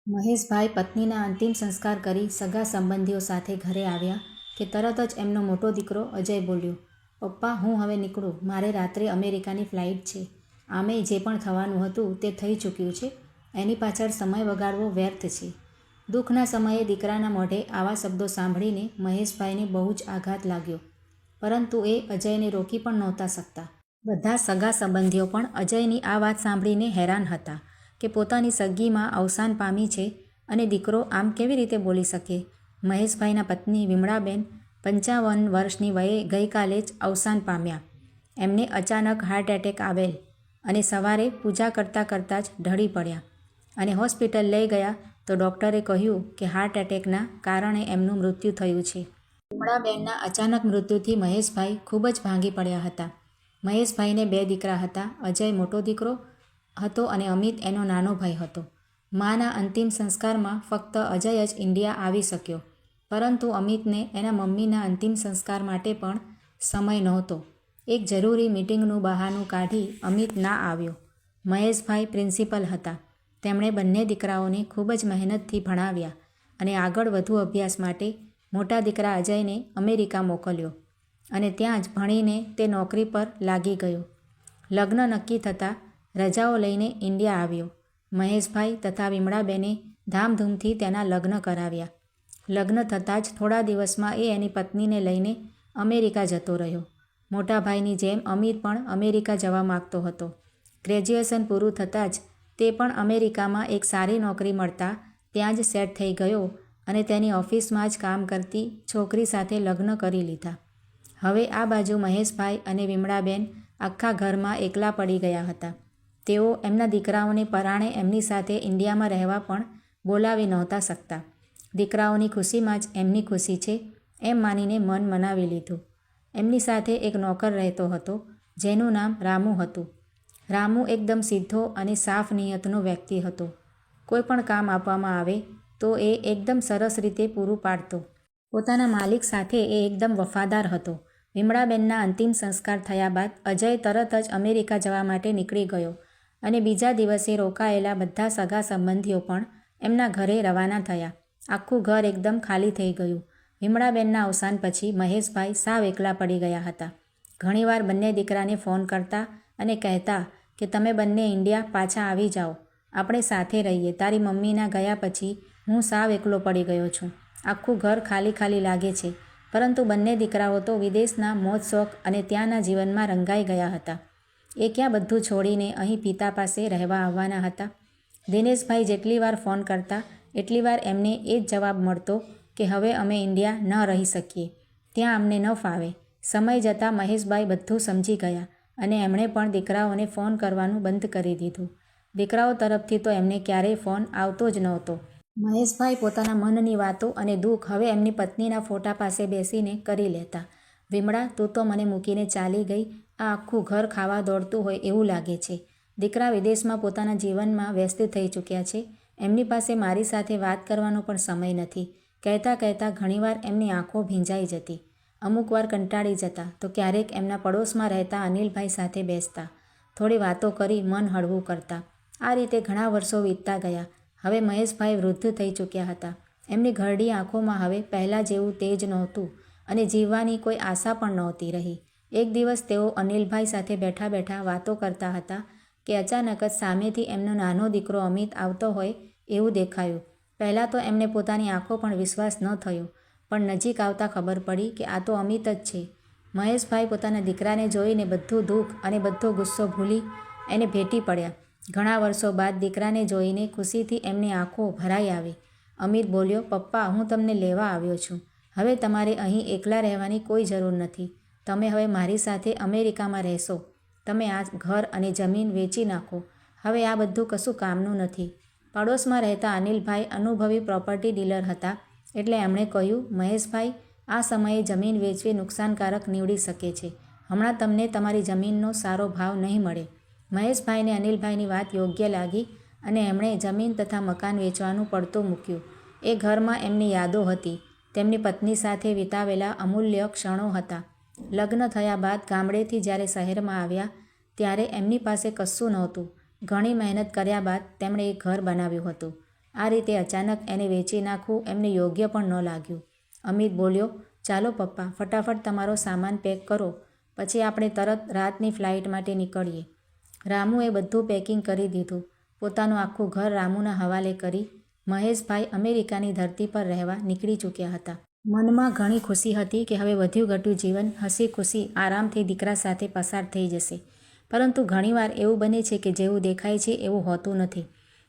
મહેશભાઈ પત્નીના અંતિમ સંસ્કાર કરી સગા સંબંધીઓ સાથે ઘરે આવ્યા કે તરત જ એમનો મોટો દીકરો અજય બોલ્યો, પપ્પા હું હવે નીકળું, મારે રાત્રે અમેરિકાની ફ્લાઇટ છે. આમેય જે પણ થવાનું હતું તે થઈ ચૂક્યું છે. એની પાછળ સમય બગાડવો વ્યર્થ છે. દુઃખના સમયે દીકરાના મોઢે આવા શબ્દો સાંભળીને મહેશભાઈને બહુ જ આઘાત લાગ્યો, પરંતુ એ અજયને રોકી પણ નહોતા શકતા. બધા સગા સંબંધીઓ પણ અજયની આ વાત સાંભળીને હેરાન હતા કે પોતાની સગીમાં અવસાન પામી છે અને દીકરો આમ કેવી રીતે બોલી શકે. મહેશભાઈના પત્ની વિમળાબેન 55 વર્ષની વયે ગઈકાલે જ અવસાન પામ્યા. એમને અચાનક હાર્ટ એટેક આવેલ અને સવારે પૂજા કરતાં કરતાં જ ઢળી પડ્યા અને હોસ્પિટલ લઈ ગયા તો ડૉક્ટરે કહ્યું કે હાર્ટ એટેકના કારણે એમનું મૃત્યુ થયું છે. વિમળાબેનના અચાનક મૃત્યુથી મહેશભાઈ ખૂબ જ ભાંગી પડ્યા હતા. મહેશભાઈને 2 દીકરા હતા. અજય મોટો દીકરો હતો અને અમિત એનો નાનો ભાઈ હતો. માના અંતિમ સંસ્કારમાં ફક્ત અજય જ ઇન્ડિયા આવી શક્યો, પરંતુ અમિતને એના મમ્મીના અંતિમ સંસ્કાર માટે પણ સમય નહોતો. એક જરૂરી મીટિંગનું બહાનું કાઢી અમિત ના આવ્યો. મહેશભાઈ પ્રિન્સિપલ હતા. તેમણે બંને દીકરાઓને ખૂબ જ મહેનતથી ભણાવ્યા અને આગળ વધુ અભ્યાસ માટે મોટા દીકરા અજયને અમેરિકા મોકલ્યો અને ત્યાં જ ભણીને તે નોકરી પર લાગી ગયો. લગ્ન નક્કી થતાં રજાઓ લઈને ઇન્ડિયા આવ્યો. મહેશભાઈ તથા વિમળાબેને ધામધૂમથી તેના લગ્ન કરાવ્યા. લગ્ન થતાં જ થોડા દિવસમાં એ એની પત્નીને લઈને અમેરિકા જતો રહ્યો. મોટા ભાઈની જેમ અમિત પણ અમેરિકા જવા માગતો હતો. ગ્રેજ્યુએશન પૂરું થતાં જ તે પણ અમેરિકામાં એક સારી નોકરી મળતા ત્યાં જ સેટ થઈ ગયો અને તેની ઓફિસમાં જ કામ કરતી છોકરી સાથે લગ્ન કરી લીધા. હવે આ બાજુ મહેશભાઈ અને વિમળાબેન આખા ઘરમાં એકલા પડી ગયા હતા. તેઓ એમના દીકરાઓને પરાણે એમની સાથે ઇન્ડિયામાં રહેવા પણ બોલાવી નહોતા શકતા. દીકરાઓની ખુશીમાં જ એમની ખુશી છે એમ માનીને મન મનાવી લીધું. એમની સાથે એક નોકર રહેતો હતો જેનું નામ રામુ હતું. રામુ એકદમ સીધો અને સાફ નિયતનો વ્યક્તિ હતો. કોઈ પણ કામ આપવામાં આવે તો એ એકદમ સરસ રીતે પૂરું પાડતો. પોતાના માલિક સાથે એ એકદમ વફાદાર હતો. વિમળાબેનના અંતિમ સંસ્કાર થયા બાદ અજય તરત જ અમેરિકા જવા માટે નીકળી ગયો અને બીજા દિવસે રોકાયેલા બધા સગા સંબંધીઓ પણ એમના ઘરે રવાના થયા. આખું ઘર એકદમ ખાલી થઈ ગયું. વિમળાબેનના અવસાન પછી મહેશભાઈ સાવ એકલા પડી ગયા હતા. ઘણીવાર બંને દીકરાને ફોન કરતા અને કહેતા કે તમે બંને ઇન્ડિયા પાછા આવી જાઓ, આપણે સાથે રહીએ. તારી મમ્મીના ગયા પછી હું સાવ એકલો પડી ગયો છું. આખું ઘર ખાલી ખાલી લાગે છે. પરંતુ બંને દીકરાઓ તો વિદેશના મોજ શોખ અને ત્યાંના જીવનમાં રંગાઈ ગયા હતા. એ ક્યાં બધું છોડીને અહીં પિતા પાસે રહેવા આવવાના હતા. દિનેશભાઈ જેટલી વાર ફોન કરતા એટલી વાર એમને એ જ જવાબ મળતો કે હવે અમે ઇન્ડિયા ન રહી શકીએ, ત્યાં અમને ન ફાવે. સમય જતાં મહેશભાઈ બધું સમજી ગયા અને એમણે પણ દીકરાઓને ફોન કરવાનું બંધ કરી દીધું. દીકરાઓ તરફથી તો એમને ક્યારેય ફોન આવતો જ નહોતો. મહેશભાઈ પોતાના મનની વાતો અને દુઃખ હવે એમની પત્નીના ફોટા પાસે બેસીને કરી લેતા. વિમળા, તું તો મને મૂકીને ચાલી ગઈ. આ આખું ઘર ખાવા દોડતું હોય એવું લાગે છે. દીકરા વિદેશમાં પોતાના જીવનમાં વ્યસ્ત થઈ ચૂક્યા છે. એમની પાસે મારી સાથે વાત કરવાનો પણ સમય નથી. કહેતાં કહેતાં ઘણીવાર એમની આંખો ભીંજાઈ જતી. અમુક વાર કંટાળી જતા તો ક્યારેક એમના પડોશમાં રહેતા અનિલભાઈ સાથે બેસતા. થોડી વાતો કરી મન હળવું કરતા. આ રીતે ઘણા વર્ષો વીતતા ગયા. હવે મહેશભાઈ વૃદ્ધ થઈ ચૂક્યા હતા. એમની ઘરડી આંખોમાં હવે પહેલાં જેવું તેજ નહોતું અને જીવવાની કોઈ આશા પણ નહોતી રહી. એક દિવસ તેઓ અનિલભાઈ સાથે બેઠા બેઠા વાતો કરતા હતા કે અચાનક જ સામેથી એમનો નાનો દીકરો અમિત આવતો હોય એવું દેખાયું. પહેલાં તો એમને પોતાની આંખો પણ વિશ્વાસ ન થયો, પણ નજીક આવતા ખબર પડી કે આ તો અમિત જ છે. મહેશભાઈ પોતાના દીકરાને જોઈને બધું દુઃખ અને બધો ગુસ્સો ભૂલી એને ભેટી પડ્યા. ઘણા વર્ષો બાદ દીકરાને જોઈને ખુશીથી એમની આંખો ભરાઈ આવી. અમિત બોલ્યો, પપ્પા, હું તમને લેવા આવ્યો છું. હવે તમારે અહીં એકલા રહેવાની કોઈ જરૂર નથી. તમે હવે મારી સાથે અમેરિકામાં રહેશો. તમે આ ઘર અને જમીન વેચી નાખો. હવે આ બધું કશું કામનું નથી. પડોશમાં રહેતા અનિલભાઈ અનુભવી પ્રોપર્ટી ડીલર હતા એટલે એમણે કહ્યું, મહેશભાઈ, આ સમયે જમીન વેચવી નુકસાનકારક નીવડી શકે છે. હમણાં તમને તમારી જમીનનો સારો ભાવ નહીં મળે. મહેશભાઈને અનિલભાઈની વાત યોગ્ય લાગી અને એમણે જમીન તથા મકાન વેચવાનું પડતું મૂક્યું. એ ઘરમાં એમની યાદો હતી. તેમની પત્ની સાથે વિતાવેલા અમૂલ્ય ક્ષણો હતા. લગ્ન થયા બાદ ગામડેથી જ્યારે શહેરમાં આવ્યા ત્યારે એમની પાસે કશું નહોતું. ઘણી મહેનત કર્યા બાદ તેમણે એક ઘર બનાવ્યું હતું. આ રીતે અચાનક એને વેચી નાખવું એમને યોગ્ય પણ ન લાગ્યું. અમિત બોલ્યો, ચાલો પપ્પા, ફટાફટ તમારો સામાન પેક કરો, પછી આપણે તરત રાતની ફ્લાઇટ માટે નીકળીએ. રામુએ બધું પેકિંગ કરી દીધું. પોતાનું આખું ઘર રામુના હવાલે કરી મહેશભાઈ અમેરિકાની ધરતી પર રહેવા નીકળી ચૂક્યા હતા. મનમાં ઘણી ખુશી હતી કે હવે વધ્યું ઘટ્યું જીવન હસી ખુશી આરામથી દીકરા સાથે પસાર થઈ જશે. પરંતુ ઘણીવાર એવું બને છે કે જેવું દેખાય છે એવું હોતું નથી.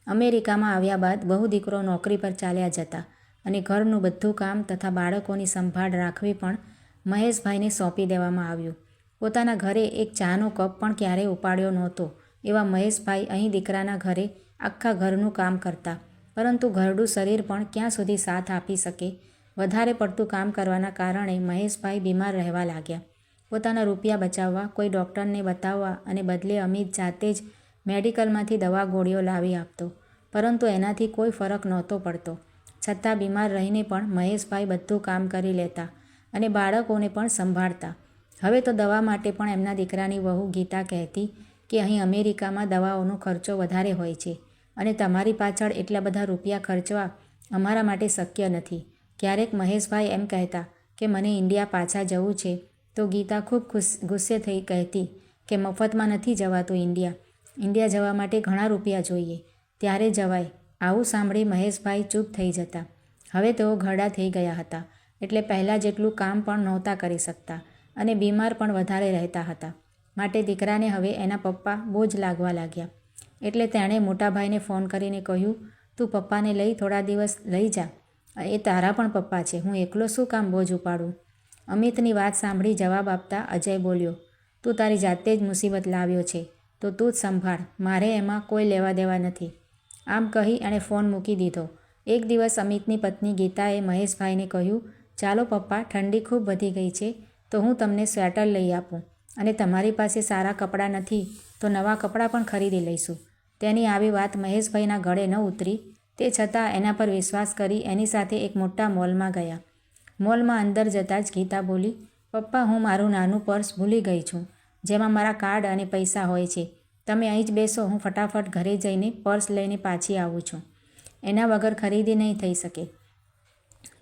અમેરિકામાં આવ્યા બાદ બહુ દીકરો નોકરી પર ચાલ્યા જતા અને ઘરનું બધું કામ તથા બાળકોની સંભાળ રાખવી પણ મહેશભાઈને સોંપી દેવામાં આવ્યું. પોતાના ઘરે એક ચાનો કપ પણ ક્યારેય ઉપાડ્યો નહોતો એવા મહેશભાઈ અહીં દીકરાના ઘરે આખા ઘરનું કામ કરતા. પરંતુ ઘરડું શરીર પણ ક્યાં સુધી સાથ આપી શકે? વધારે પડતું કામ કરવાના કારણે મહેશભાઈ બીમાર રહેવા લાગ્યા. પોતાના રૂપિયા બચાવવા કોઈ ડૉક્ટરને બતાવવા અને બદલે અમિત જાતે જ મેડિકલમાંથી દવા ગોળીઓ લાવી આપતો. પરંતુ એનાથી કોઈ ફરક નહોતો પડતો. છતાં બીમાર રહીને પણ મહેશભાઈ બધું કામ કરી લેતા અને બાળકોને પણ સંભાળતા. હવે તો દવા માટે પણ એમના દીકરાની વહુ ગીતા કહેતી કે અહીં અમેરિકામાં દવાઓનો ખર્ચો વધારે હોય છે અને તમારી પાછળ એટલા બધા રૂપિયા ખર્ચવા અમારા માટે શક્ય નથી. ક્યારેક મહેશભાઈ એમ કહેતા કે મને ઇન્ડિયા પાછા જવું છે તો ગીતા ખૂબ ગુસ્સે થઈ કહેતી કે મફતમાં નથી જવાતું ઇન્ડિયા જવા માટે ઘણા રૂપિયા જોઈએ, ત્યારે જવાય. આવું સાંભળી મહેશભાઈ ચૂપ થઈ જતા. હવે તેઓ ઘરડા થઈ ગયા હતા એટલે પહેલાં જેટલું કામ પણ નહોતા કરી શકતા અને બીમાર પણ વધારે રહેતા હતા. માટે દીકરાને હવે એના પપ્પા બોજ લાગવા લાગ્યા. એટલે તેણે મોટા ભાઈને ફોન કરીને કહ્યું, તું પપ્પાને લઈ થોડા દિવસ લઈ જા. એ તારા પણ પપ્પા છે, હું એકલો શું કામ બોજ ઉપાડું? અમિતની વાત સાંભળી જવાબ આપતા અજય બોલ્યો, તું તારી જાતે જ મુસીબત લાવ્યો છે તો તું જ સંભાળ, મારે એમાં કોઈ લેવા દેવા નથી. આમ કહી એણે ફોન મૂકી દીધો. એક દિવસ અમિતની પત્ની ગીતાએ મહેશભાઈને કહ્યું, ચાલો પપ્પા, ઠંડી ખૂબ વધી ગઈ છે તો હું તમને સ્વેટર લઈ આપું અને તમારી પાસે સારા કપડાં નથી તો નવા કપડાં પણ ખરીદી લઈશું. તેની આવી વાત મહેશભાઈના ગળે ન ઉતરી. તે છતાં એના પર વિશ્વાસ કરી એની સાથે એક મોટા મોલમાં ગયા. મોલમાં અંદર જતાં જ ગીતા બોલી, પપ્પા, હું મારું નાનું પર્સ ભૂલી ગઈ છું જેમાં મારા કાર્ડ અને પૈસા હોય છે. તમે અહીં જ બેસો, હું ફટાફટ ઘરે જઈને પર્સ લઈને પાછી આવું છું. એના વગર ખરીદી નહીં થઈ શકે.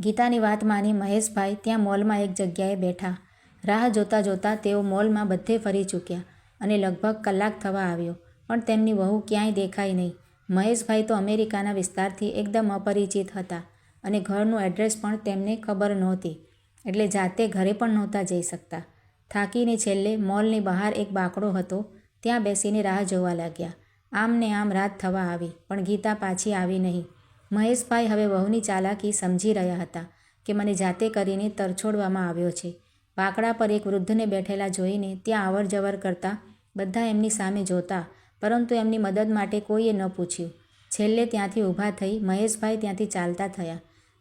ગીતાની વાત માની મહેશભાઈ ત્યાં મોલમાં એક જગ્યાએ બેઠા. રાહ જોતાં જોતાં તેઓ મોલમાં બધે ફરી ચૂક્યા અને લગભગ કલાક થવા આવ્યો પણ તેમની વહુ ક્યાંય દેખાઈ નહીં. મહેશભાઈ તો અમેરિકાના વિસ્તારથી એકદમ અપરિચિત હતા અને ઘરનું એડ્રેસ પણ તેમને ખબર નહોતી એટલે જાતે ઘરે પણ નહોતા જઈ શકતા. થાકીને છેલ્લે મોલની બહાર એક બાકડો હતો ત્યાં બેસીને રાહ જોવા લાગ્યા. આમ ને આમ રાત થવા આવી પણ ગીતા પાછી આવી નહીં. મહેશભાઈ હવે વહુની ચાલાકી સમજી રહ્યા હતા કે મને જાતે કરીને તરછોડવામાં આવ્યો છે. બાકડા પર એક વૃદ્ધને બેઠેલા જોઈને ત્યાં અવર જવર કરતા બધા એમની સામે જોતા પરંતુ એમની મદદ માટે કોઈએ ન પૂછ્યું. છેલ્લે ત્યાંથી ઊભા થઈ મહેશભાઈ ત્યાંથી ચાલતા થયા.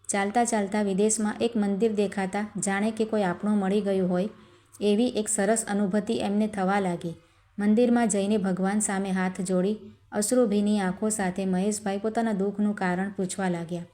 ચાલતા ચાલતા વિદેશમાં એક મંદિર દેખાતા જાણે કે કોઈ આપણું મળી ગયું હોય એવી એક સરસ અનુભૂતિ એમને થવા લાગી. મંદિરમાં જઈને ભગવાન સામે હાથ જોડી અશ્રુભીની આંખો સાથે મહેશભાઈ પોતાના દુઃખનું કારણ પૂછવા લાગ્યા.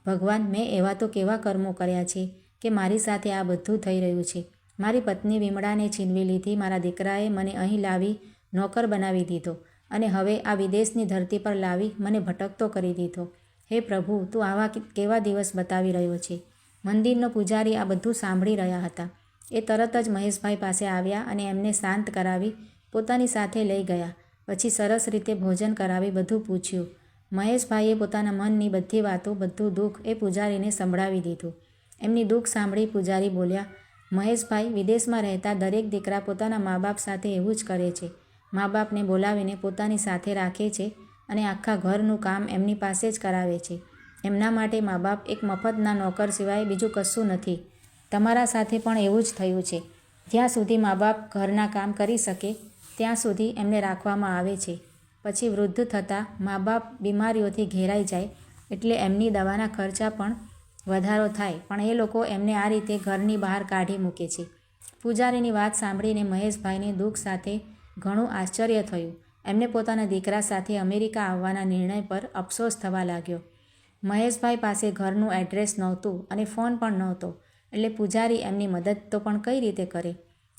ભગવાન, મેં એવા તો કેવા કર્મો કર્યા છે કે મારી સાથે આ બધું થઈ રહ્યું છે? મારી પત્ની વિમળાને છીનવી લીધી, મારા દીકરાએ મને અહીં લાવી નોકર બનાવી દીધો અને હવે આ વિદેશની ધરતી પર લાવી મને ભટકતો કરી દીધો. હે પ્રભુ, તું આવા કેવા દિવસ બતાવી રહ્યો છે? મંદિરનો પૂજારી આ બધું સાંભળી રહ્યા હતા. એ તરત જ મહેશભાઈ પાસે આવ્યા અને એમને શાંત કરાવી પોતાની સાથે લઈ ગયા. પછી સરસ રીતે ભોજન કરાવી બધું પૂછ્યું. મહેશભાઈએ પોતાના મનની બધી વાતો, બધું દુઃખ એ પૂજારીને સંભળાવી દીધું. એમની દુઃખ સાંભળી પૂજારી બોલ્યા, મહેશભાઈ, વિદેશમાં રહેતા દરેક દીકરા પોતાના મા બાપ સાથે એવું જ કરે છે. મા બાપને બોલાવીને પોતાની સાથે રાખે છે અને આખા ઘરનું કામ એમની પાસે જ કરાવે છે. એમના માટે મા બાપ એક મફતના નોકર સિવાય બીજું કશું નથી. તમારા સાથે પણ એવું જ થયું છે. જ્યાં સુધી મા બાપ ઘરના કામ કરી શકે ત્યાં સુધી એમને રાખવામાં આવે છે. પછી વૃદ્ધ થતાં મા બાપ બીમારીઓથી ઘેરાઈ જાય એટલે એમની દવાના ખર્ચા પણ વધારો થાય પણ એ લોકો એમને આ રીતે ઘરની બહાર કાઢી મૂકે છે. પૂજારીની વાત સાંભળીને મહેશભાઈને દુઃખ સાથે ઘણું આશ્ચર્ય થયું. એમને પોતાના દીકરા સાથે અમેરિકા આવવાના નિર્ણય પર અફસોસ થવા લાગ્યો. મહેશભાઈ પાસે ઘરનું એડ્રેસ નહોતું અને ફોન પણ નહોતો એટલે પૂજારી એમની મદદ તો પણ કઈ રીતે કરે?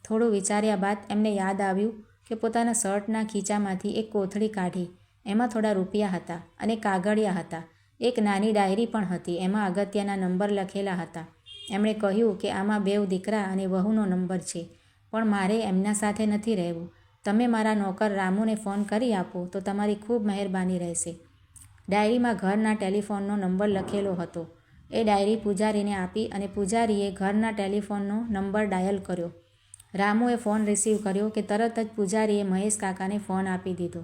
થોડું વિચાર્યા બાદ એમને યાદ આવ્યું કે પોતાના શર્ટના ખીચામાંથી એક કોથળી કાઢી. એમાં થોડા રૂપિયા હતા અને કાગળિયા હતા. એક નાની ડાયરી પણ હતી. એમાં અગત્યના નંબર લખેલા હતા. એમણે કહ્યું કે આમાં 2 દીકરા અને વહુનો નંબર છે, પણ મારે એમના સાથે નથી રહેવું. તમે મારા નોકર રામુને ફોન કરી આપો તો તમારી ખૂબ મહેરબાની રહેશે. ડાયરીમાં ઘરના ટેલિફોનનો નંબર લખેલો હતો. એ ડાયરી પૂજારીને આપી અને પૂજારીએ ઘરના ટેલિફોનનો નંબર ડાયલ કર્યો. રામુએ ફોન રિસીવ કર્યો કે તરત જ પૂજારીએ મહેશ કાકાને ફોન આપી દીધો.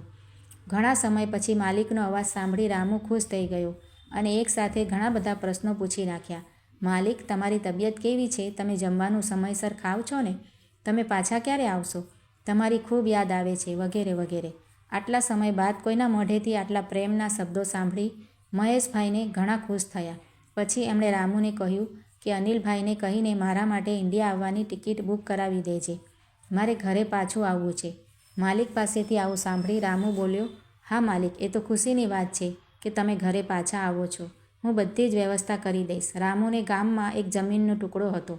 ઘણા સમય પછી માલિકનો અવાજ સાંભળી રામુ ખુશ થઈ ગયો અને એકસાથે ઘણા બધા પ્રશ્નો પૂછી નાખ્યા. માલિક, તમારી તબિયત કેવી છે? તમે જમવાનું સમયસર ખાવ છો ને? તમે પાછા ક્યારે આવશો? તમારી ખૂબ યાદ આવે છે, વગેરે વગેરે. આટલા સમય બાદ કોઈના મોઢેથી આટલા પ્રેમના શબ્દો સાંભળી મહેશભાઈને ઘણા ખુશ થયા. પછી એમણે રામુને કહ્યું કે અનિલભાઈને કહીને મારા માટે ઇન્ડિયા આવવાની ટિકિટ બુક કરાવી દેજે. મારે ઘરે પાછું આવવું છે. માલિક પાસેથી આવું સાંભળી રામુ બોલ્યો, હા માલિક, એ તો ખુશીની વાત છે કે તમે ઘરે પાછા આવો છો. હું બધી જ વ્યવસ્થા કરી દઈશ. રામુને ગામમાં એક જમીનનો ટુકડો હતો.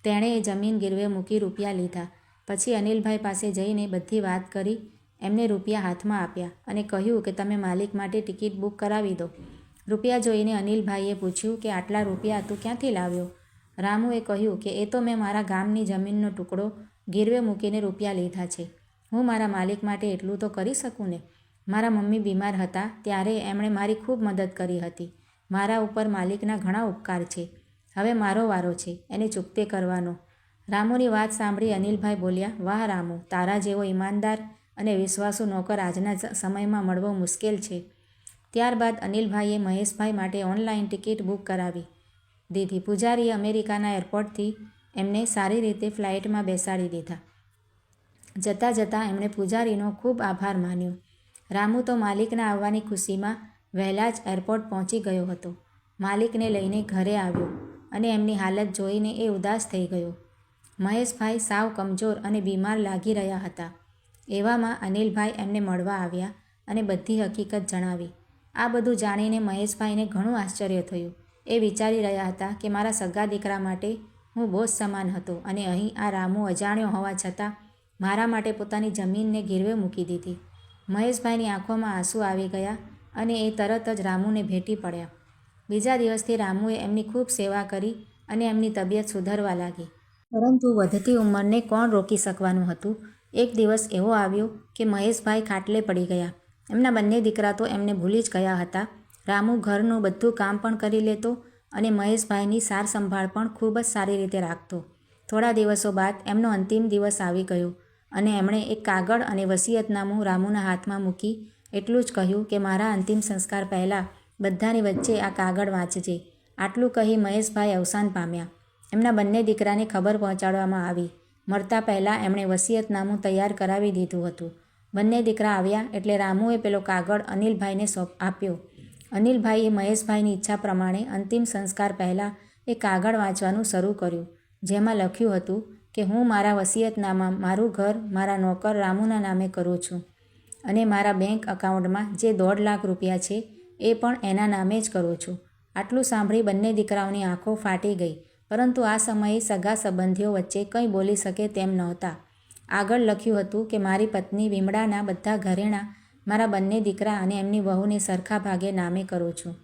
તેણે એ જમીન ગીરવે મૂકી રૂપિયા લીધા. પછી અનિલભાઈ પાસે જઈને બધી વાત કરી. એમને રૂપિયા હાથમાં આપ્યા અને કહ્યું કે તમે માલિક માટે ટિકિટ બુક કરાવી દો. રૂપિયા જોઈને અનિલભાઈએ પૂછ્યું કે આટલા રૂપિયા તું ક્યાંથી લાવ્યો? રામુએ કહ્યું કે એ તો મેં મારા ગામની જમીનનો ટુકડો ગીરવે મૂકીને રૂપિયા લીધા છે. હું મારા માલિક માટે એટલું તો કરી શકું ને. મારા મમ્મી બીમાર હતા ત્યારે એમણે મારી ખૂબ મદદ કરી હતી. મારા ઉપર માલિકના ઘણા ઉપકાર છે. હવે મારો વારો છે એને ચૂકતે કરવાનો. રામુની વાત સાંભળી અનિલભાઈ બોલ્યા, વાહ રામુ, તારા જેવો ઈમાનદાર અને વિશ્વાસુ નોકર આજના સમયમાં મળવો મુશ્કેલ છે. ત્યારબાદ અનિલભાઈએ મહેશભાઈ માટે ઓનલાઈન ટિકિટ બુક કરાવી દીધી. પૂજારીએ અમેરિકાના એરપોર્ટથી એમને સારી રીતે ફ્લાઇટમાં બેસાડી દીધા. જતાં જતાં એમણે પૂજારીનો ખૂબ આભાર માન્યો. રામુ તો માલિકના આવવાની ખુશીમાં વહેલા જ એરપોર્ટ પહોંચી ગયો હતો. માલિકને લઈને ઘરે આવ્યો અને એમની હાલત જોઈને એ ઉદાસ થઈ ગયો. મહેશભાઈ સાવ કમજોર અને બીમાર લાગી રહ્યા હતા. એવામાં અનિલભાઈ એમને મળવા આવ્યા અને બધી હકીકત જણાવી. આ બધું જાણીને મહેશભાઈને ઘણું આશ્ચર્ય થયું. એ વિચારી રહ્યા હતા કે મારા સગા દીકરા માટે હું બોજ સમાન હતો અને અહીં આ રામુ અજાણ્યો હોવા છતાં મારા માટે પોતાની જમીનને ગીરવે મૂકી દીધી. મહેશભાઈની આંખોમાં આંસુ આવી ગયા અને એ તરત જ રામુને ભેટી પડ્યા. બીજા દિવસથી રામુએ એમની ખૂબ સેવા કરી અને એમની તબિયત સુધરવા લાગી. પરંતુ વધતી ઉંમરને કોણ રોકી શકવાનું હતું? એક દિવસ એવો આવ્યો કે મહેશભાઈ ખાટલે પડી ગયા. એમના બંને દીકરા તો એમને ભૂલી જ ગયા હતા. રામુ ઘરનું બધું કામ પણ કરી લેતો અને મહેશભાઈની સાર સંભાળ પણ ખૂબ જ સારી રીતે રાખતો. થોડા દિવસો બાદ એમનો અંતિમ દિવસ આવી ગયો અને એમણે એક કાગળ અને વસિયતનામું રામુના હાથમાં મૂકી એટલું જ કહ્યું કે મારા અંતિમ સંસ્કાર પહેલાં બધાની વચ્ચે આ કાગળ વાંચજે. આટલું કહી મહેશભાઈ અવસાન પામ્યા. એમના બંને દીકરાને ખબર પહોંચાડવામાં આવી. મરતા પહેલાં એમણે વસિયતનામું તૈયાર કરાવી દીધું હતું. બંને દીકરા આવ્યા એટલે રામુએ પેલો કાગળ અનિલભાઈને આપ્યો. અનિલભાઈએ મહેશભાઈની ઈચ્છા પ્રમાણે અંતિમ સંસ્કાર પહેલાં એ કાગળ વાંચવાનું શરૂ કર્યું, જેમાં લખ્યું હતું કે હું મારા વસિયતનામા મારું ઘર મારા નોકર રામુના નામે કરું છું અને મારા બેંક એકાઉન્ટમાં જે 1.5 લાખ રૂપિયા છે એ પણ એના નામે જ કરું છું. આટલું સાંભળી બંને દીકરાઓની આંખો ફાટી ગઈ, પરંતુ આ સમયે સગા સંબંધીઓ વચ્ચે કંઈ બોલી શકે તેમ નહોતા. આગળ લખ્યું હતું કે મારી પત્ની વિમળાના બધા ઘરેણાં મારા બંને દીકરા અને એમની વહુને સરખા ભાગે નામે કરું છું.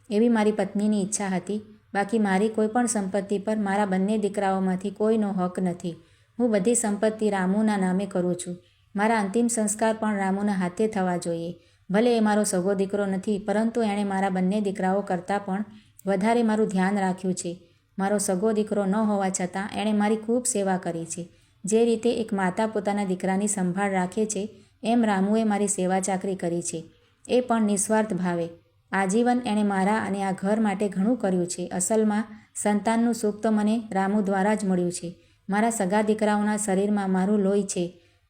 એવી મારી પત્નીની ઈચ્છા હતી. બાકી મારી કોઈ પણ સંપત્તિ પર મારા બંને દીકરાઓમાંથી કોઈનો હક નથી. હું બધી સંપત્તિ રામુના નામે કરું છું. મારા અંતિમ સંસ્કાર પણ રામુના હાથે થવા જોઈએ. ભલે એ મારો સગો દીકરો નથી, પરંતુ એણે મારા બંને દીકરાઓ કરતાં પણ વધારે મારું ધ્યાન રાખ્યું છે. મારો સગો દીકરો ન હોવા છતાં એણે મારી ખૂબ સેવા કરી છે. જે રીતે એક માતા પોતાના દીકરાની સંભાળ રાખે છે, એમ રામુએ મારી સેવા ચાકરી કરી છે, એ પણ નિસ્વાર્થ ભાવે. આજીવન એણે મારા અને આ ઘર માટે ઘણું કર્યું છે. અસલમાં સંતાનનું સુખ તો મને રામુ દ્વારા જ મળ્યું છે. મારા સગા દીકરાઓના શરીરમાં મારું લોહી છે.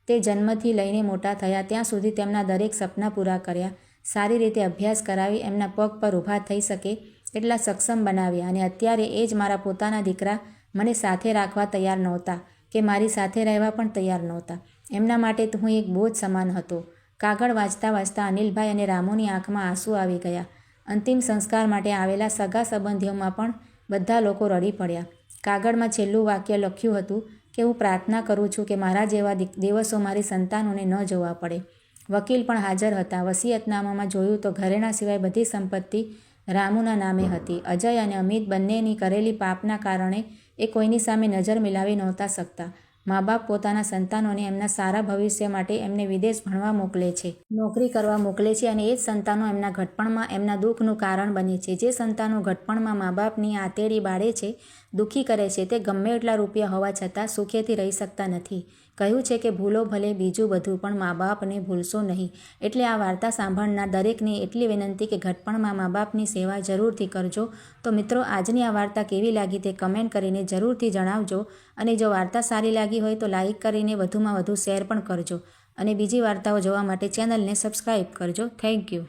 તે જન્મથી લઈને મોટા થયા ત્યાં સુધી તેમના દરેક સપના પૂરા કર્યા. સારી રીતે અભ્યાસ કરાવી એમના પગ પર ઊભા થઈ શકે એટલા સક્ષમ બનાવ્યા અને અત્યારે એ જ મારા પોતાના દીકરા મને સાથે રાખવા તૈયાર નહોતા કે મારી સાથે રહેવા પણ તૈયાર નહોતા. એમના માટે તો હું એક બોજ સમાન હતો. કાગળ વાંચતા વાંચતા અનિલભાઈ અને રામુની આંખમાં આંસુ આવી ગયા. અંતિમ સંસ્કાર માટે આવેલા સગા સંબંધીઓમાં પણ બધા લોકો રડી પડ્યા. કાગળમાં છેલ્લું વાક્ય લખ્યું હતું કે હું પ્રાર્થના કરું છું કે મારા જેવા દિવસો મારી સંતાનોને ન જોવા પડે. વકીલ પણ હાજર હતા. વસિયતનામામાં જોયું તો ઘરેણાં સિવાય બધી સંપત્તિ રામુના નામે હતી. અજય અને અમિત બંનેની કરેલી પાપના કારણે એ કોઈની સામે નજર મિલાવી નહોતા શકતા. મા બાપ પોતાના સંતાનોને એમના સારા ભવિષ્ય માટે એમને વિદેશ ભણવા મોકલે છે, નોકરી કરવા મોકલે છે અને એ જ સંતાનો એમના ઘડપણમાં એમના દુઃખનું કારણ બને છે. જે સંતાનો ઘડપણમાં મા બાપની આતેડી બાળે છે, દુઃખી કરે છે, તે ગમે એટલા રૂપિયા હોવા છતાં સુખેથી રહી શકતા નથી. કહ્યું છે કે ભૂલો ભલે બીજું બધું, પણ મા બાપને ભૂલશો નહીં. એટલે આ વાર્તા સાંભળનાર દરેકને એટલી વિનંતી કે ઘડપણમાં મા બાપની સેવા જરૂરથી કરજો. તો મિત્રો, આજની આ વાર્તા કેવી લાગી તે કમેન્ટ કરીને જરૂરથી જણાવજો. અને જો વાર્તા સારી લાગી હોય તો લાઈક કરીને વધુમાં વધુ શેર પણ કરજો. અને બીજી વાર્તાઓ જોવા માટે ચેનલને સબસ્ક્રાઈબ કરજો. Thank you.